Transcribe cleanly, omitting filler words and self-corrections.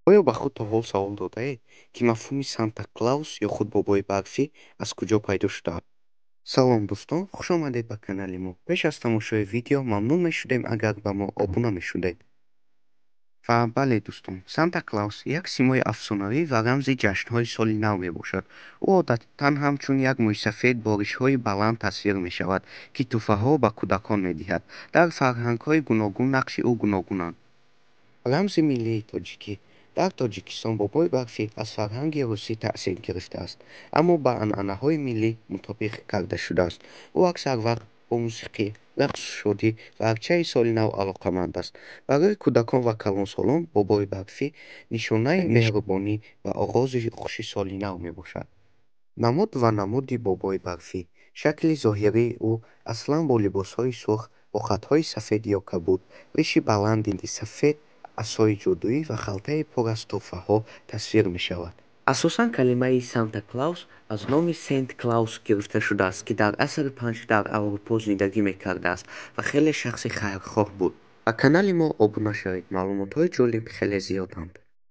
آیا به خود تا حال سوال داده‌اید که مفهوم سانتا کلاус یا خود بابای برفی از کجا پیدا شده؟ سلام دوستان، خوش آمدید به کانال ما. پیش از تماشای ویدیو ممنون می‌شدیم اگر به ما ابونه می‌شدید. و بله دوستان، سانتا کلاус یک سیمای افسانه‌ای و رمز جشن‌های سال نو میباشد. او عادتاً همچون یک موی سفید بارش‌های بلند تصویر می‌شود که تحفه‌ها به کودکان می‌دهد. در فرهنگ‌های گوناگون نقش او گوناگون رمز ملی تاجیکی در تاجیکستان بابای برفی از فرهنگ روسی تأثیر گرفته است، اما با عنعنه‌های ملی مطابق کرده شده است. او اکثر وقت با موسیقی، رقص شادی و ارچه سال نو علاقمند است. برای کودکان و کلانسالان بابای برفی نشانه مهربانی و آغاز خوش سال نو میباشد. نماد و نمودی بابای برفی: شکل ظاهری او اصلا با لباسهای سرخ با خطهای سفید یا کبود، ریش بلندی سفید، عصای جادویی و خلطه پر از تحفه‌ها تصویر می شود. اساساً کلمه سانتا کلاوس از نام سنت کلاوس گرفته شده است که در عصر پنج در اروپا زندگی میکرده است و خیلی شخص خیرخواه بود. و کانال ما ابونه شوید، معلومات های جالب خیلی زیادند.